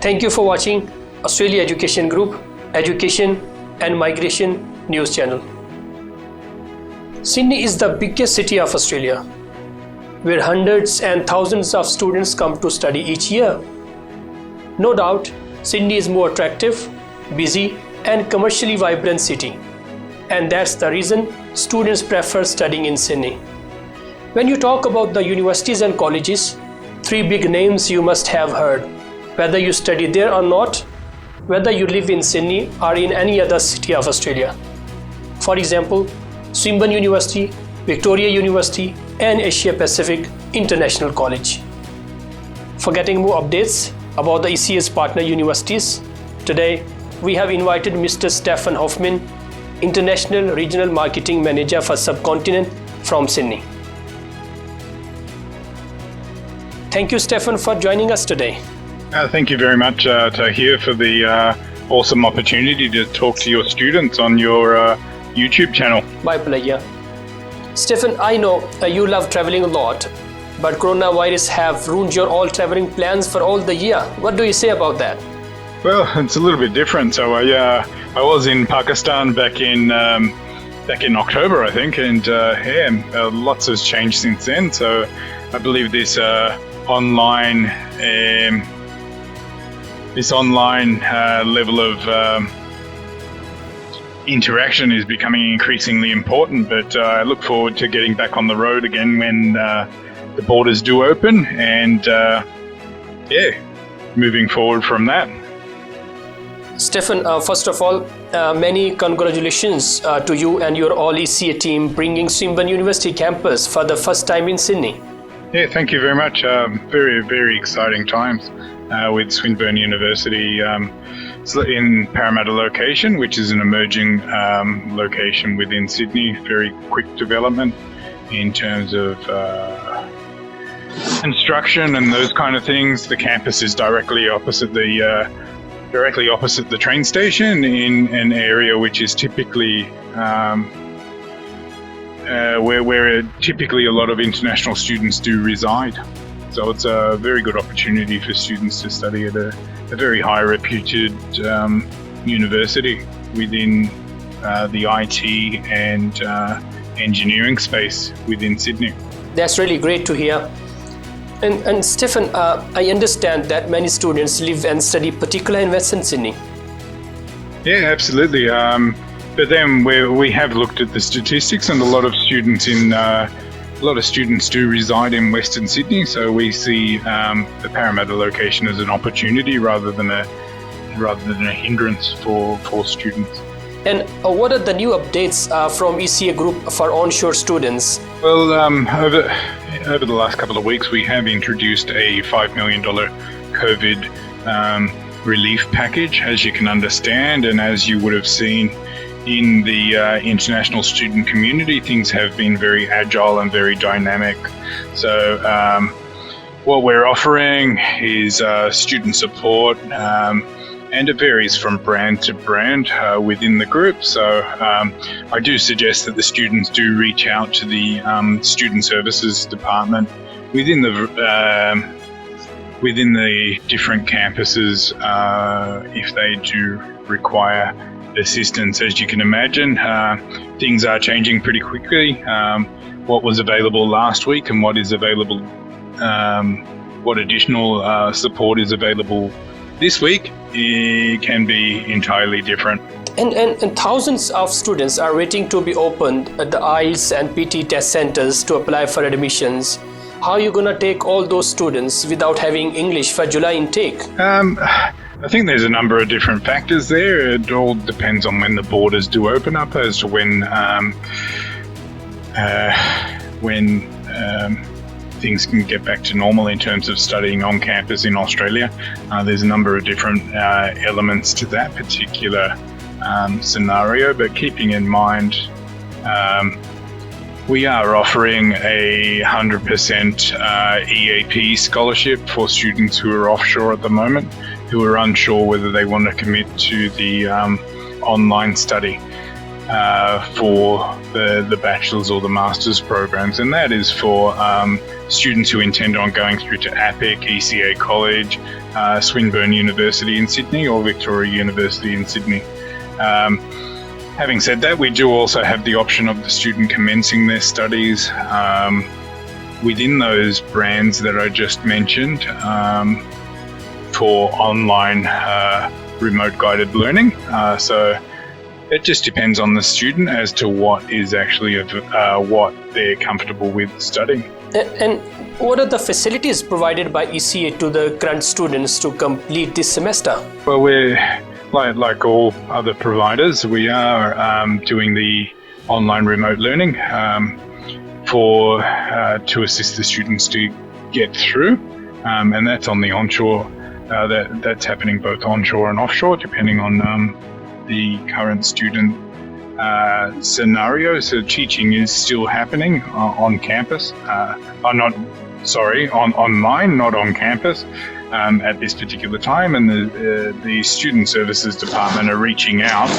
Thank you for watching Australia Education Group Education and Migration News Channel. Sydney is the biggest city of Australia, where hundreds and thousands of students come to study each year. No doubt, Sydney is more attractive, busy, and commercially vibrant city. And that's the reason students prefer studying in Sydney. When you talk about the universities and colleges, three big names you must have heard. Whether you study there or not, whether you live in Sydney or in any other city of Australia. For example, Swinburne University, Victoria University, and Asia Pacific International College. For getting more updates about the ECA's partner universities, today we have invited Mr. Stefan Hoffman, International Regional Marketing Manager for Subcontinent from Sydney. Thank you, Stefan, for joining us today. Thank you very much, Tahir, for the awesome opportunity to talk to your students on your YouTube channel. My pleasure. Stefan, I know you love traveling a lot, but coronavirus have ruined your all traveling plans for all the year. What do you say about that? Well, it's a little bit different. So I was in Pakistan back in October, I think, and lots has changed since then. So I believe this online level of interaction is becoming increasingly important, but I look forward to getting back on the road again when the borders do open and moving forward from that. Stefan, first of all, many congratulations to you and your all ECA team bringing Swinburne University campus for the first time in Sydney. Yeah, thank you very much. Very, very exciting times with Swinburne University in Parramatta location, which is an emerging location within Sydney. Very quick development in terms of construction and those kind of things. The campus is directly opposite the train station in an area which is typically where typically a lot of international students do reside. So it's a very good opportunity for students to study at a very high reputed university within the IT and engineering space within Sydney. That's really great to hear. And Stefan, I understand that many students live and study particularly in Western Sydney. Yeah, absolutely. But then we have looked at the statistics, and a lot of students do reside in Western Sydney. So we see the Parramatta location as an opportunity rather than a hindrance for students. And what are the new updates from ECA Group for onshore students? Well, over the last couple of weeks, we have introduced a $5 million COVID relief package, as you can understand, and as you would have seen in the international student community, things have been very agile and very dynamic. So what we're offering is student support, and it varies from brand to brand within the group. So I do suggest that the students do reach out to the student services department within the different campuses if they do require assistance. As you can imagine, things are changing pretty quickly. What was available last week and what is available, what additional support is available this week, it can be entirely different. And thousands of students are waiting to be opened at the IELTS and PT test centers to apply for admissions. How are you going to take all those students without having English for July intake? I think there's a number of different factors there. It all depends on when the borders do open up as to when things can get back to normal in terms of studying on campus in Australia. There's a number of different elements to that particular scenario, but keeping in mind we are offering a 100% EAP scholarship for students who are offshore at the moment, who are unsure whether they want to commit to the online study. for the bachelor's or the master's programs, and that is for students who intend on going through to APIC, ECA College, Swinburne University in Sydney, or Victoria University in Sydney. Having said that, we do also have the option of the student commencing their studies within those brands that I just mentioned for online remote guided learning. So it just depends on the student as to what is actually what they're comfortable with studying. And what are the facilities provided by ECA to the current students to complete this semester? Well, we're like all other providers, we are doing the online remote learning to assist the students to get through, and that's on the onshore. That's happening both onshore and offshore, depending on the current student scenario. So teaching is still happening on campus. Online, not on campus at this particular time. And the Student Services Department are reaching out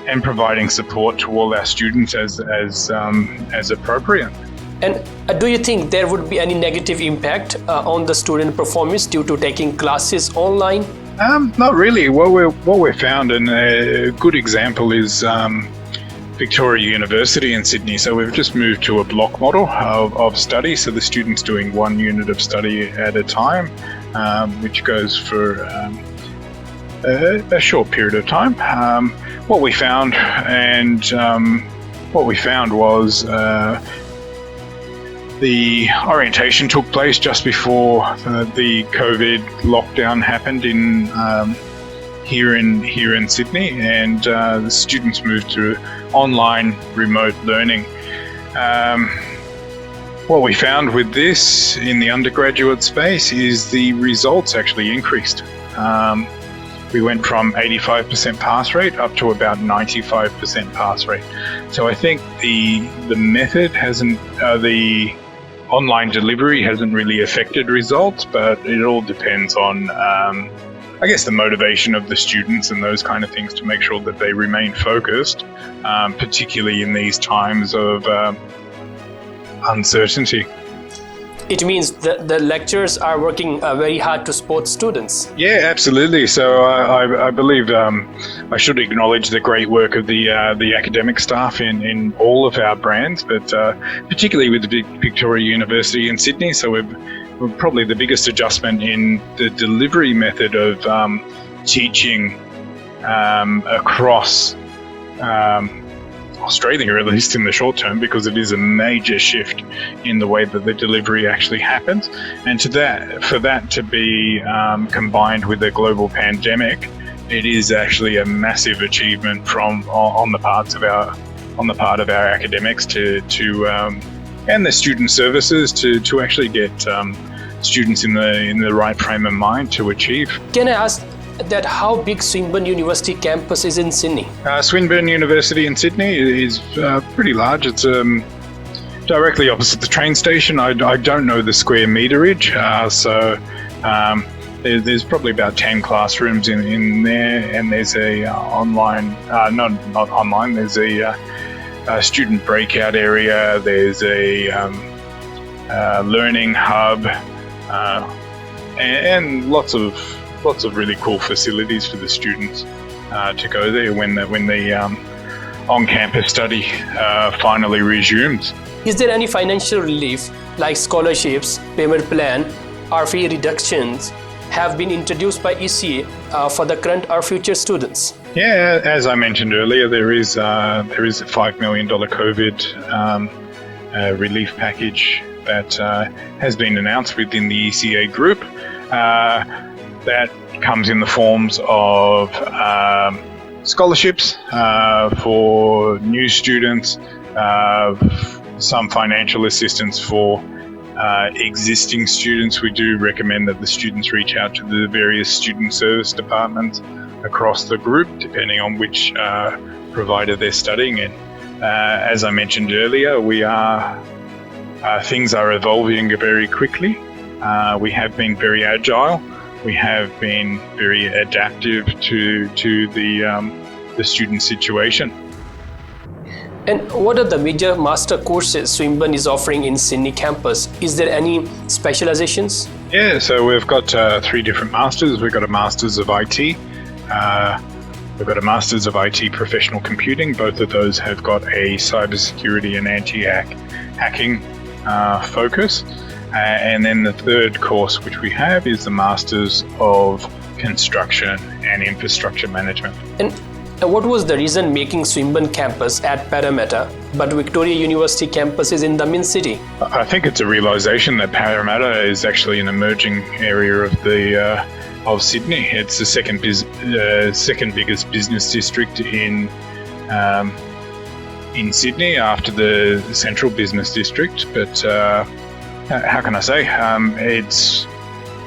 and providing support to all our students as appropriate. And do you think there would be any negative impact on the student performance due to taking classes online? Not really. What we found, and a good example is Victoria University in Sydney. So we've just moved to a block model of study. So the student's doing one unit of study at a time, which goes for a short period of time. What we found was the orientation took place just before the COVID lockdown happened here in Sydney, and the students moved to online remote learning. What we found with this in the undergraduate space is the results actually increased. We went from 85% pass rate up to about 95% pass rate. So I think the method hasn't, the online delivery hasn't really affected results, but it all depends on, I guess, the motivation of the students and those kind of things to make sure that they remain focused, particularly in these times of uncertainty. It means the lecturers are working very hard to support students. Yeah, absolutely. So I believe I should acknowledge the great work of the academic staff in all of our brands, but particularly with the Victoria University in Sydney. So we're probably the biggest adjustment in the delivery method of teaching across Australia, at least in the short term, because it is a major shift in the way that the delivery actually happens. And for that to be combined with a global pandemic, it is actually a massive achievement on the part of our academics and the student services to actually get students in the right frame of mind to achieve. Can I ask that how big Swinburne University campus is in Sydney? Swinburne University in Sydney is pretty large. It's directly opposite the train station. I don't know the square meterage, so there's probably about 10 classrooms in there, and there's a online, not online, there's a student breakout area, there's a learning hub, and lots of really cool facilities for the students to go there when the on-campus study finally resumes. Is there any financial relief like scholarships, payment plan, or fee reductions have been introduced by ECA for the current or future students? Yeah, as I mentioned earlier, there is a $5 million COVID relief package that has been announced within the ECA group. That comes in the forms of scholarships for new students, some financial assistance for existing students. We do recommend that the students reach out to the various student service departments across the group, depending on which provider they're studying in. As I mentioned earlier, things are evolving very quickly. We have been very agile. We have been very adaptive to the the student situation. And what are the major master courses Swinburne is offering in Sydney campus? Is there any specializations? Yeah, so we've got 3 different masters. We've got a Masters of IT. We've got a Masters of IT Professional Computing. Both of those have got a cybersecurity and anti-hacking focus. And then the third course which we have is the Masters of Construction and Infrastructure Management. And what was the reason making Swinburne campus at Parramatta, but Victoria University campus is in the main city? I think it's a realisation that Parramatta is actually an emerging area of Sydney. It's the second biggest business district in Sydney after the central business district. But how can I say? It's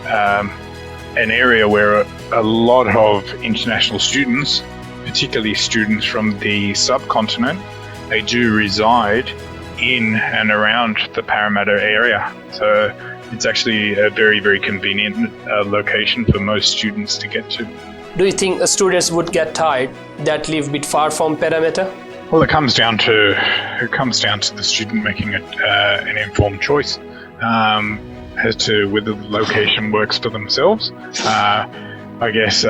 an area where a lot of international students, particularly students from the subcontinent, they do reside in and around the Parramatta area. So it's actually a very, very convenient location for most students to get to. Do you think students would get tired that live a bit far from Parramatta? Well, it comes down to the student making an informed choice as to whether the location works for themselves. I guess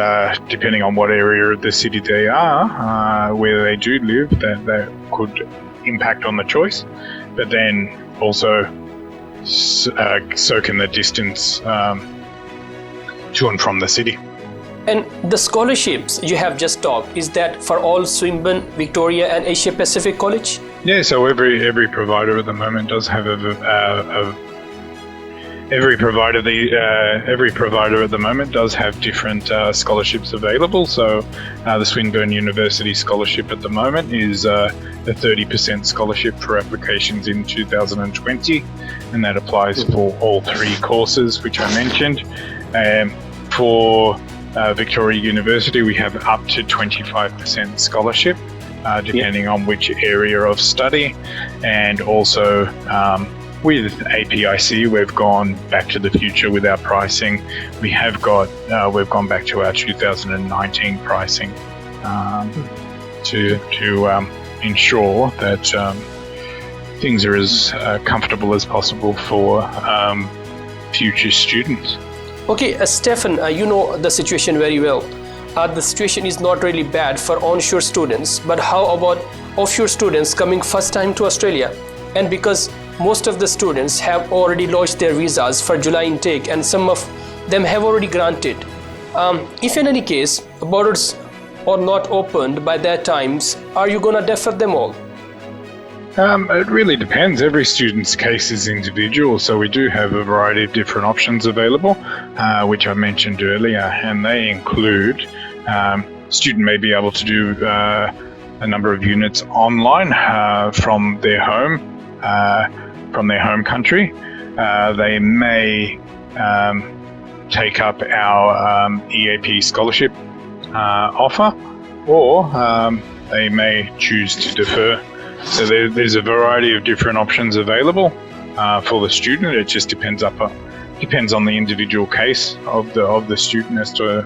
depending on what area of the city they are, where they do live, that could impact on the choice. But then also so can the distance to and from the city. And the scholarships you have just talked, is that for all Swinburne, Victoria and Asia Pacific College? Yeah, so every provider at the moment does have every provider at the moment does have different scholarships available. So the Swinburne University scholarship at the moment is a 30% scholarship for applications in 2020, and that applies for all 3 courses which I mentioned. For Victoria University, we have up to 25% scholarship, depending on which area of study, and also with APIC, we've gone back to the future with our pricing. We've gone back to our 2019 pricing to ensure that things are as comfortable as possible for future students. Okay, Stefan, you know the situation very well. The situation is not really bad for onshore students, but how about offshore students coming first time to Australia? And because most of the students have already lodged their visas for July intake and some of them have already granted. If in any case, borders are not opened by that times, are you going to defer them all? It really depends. Every student's case is individual, so we do have a variety of different options available, which I mentioned earlier, and they include student may be able to do a number of units online from their home country. They may take up our EAP scholarship offer, or they may choose to defer. So there's a variety of different options available for the student. It just depends on the individual case of the student as to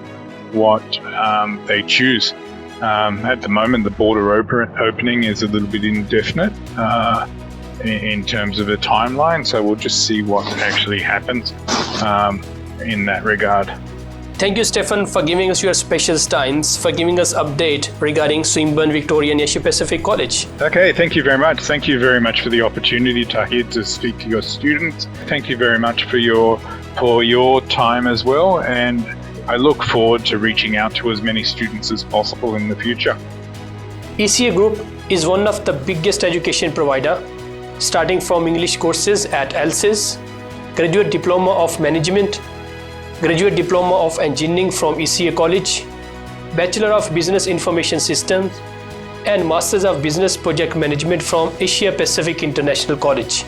what they choose. At the moment, the border opening is a little bit indefinite in terms of a timeline, so we'll just see what actually happens in that regard. Thank you, Stefan, for giving us your special times, for giving us update regarding Swinburne Victoria and Asia Pacific College. Okay, thank you very much. Thank you very much for the opportunity, Tahir, to speak to your students. Thank you very much for your time as well, and I look forward to reaching out to as many students as possible in the future. ECA Group is one of the biggest education provider, starting from English courses at LSIS, Graduate Diploma of Management, Graduate Diploma of Engineering from ECA College, Bachelor of Business Information Systems, and Masters of Business Project Management from Asia Pacific International College,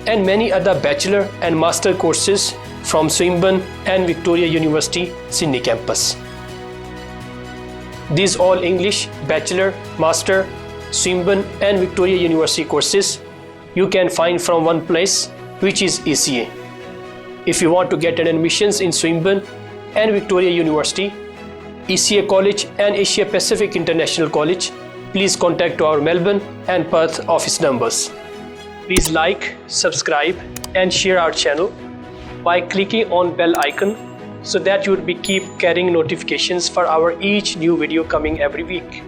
and many other bachelor and master courses from Swinburne and Victoria University, Sydney campus. These all English, Bachelor, Master, Swinburne and Victoria University courses you can find from one place, which is ECA. If you want to get an admissions in Swinburne and Victoria University, ECA College and Asia Pacific International College, please contact our Melbourne and Perth office numbers. Please like, subscribe and share our channel by clicking on bell icon so that you would keep getting notifications for our each new video coming every week.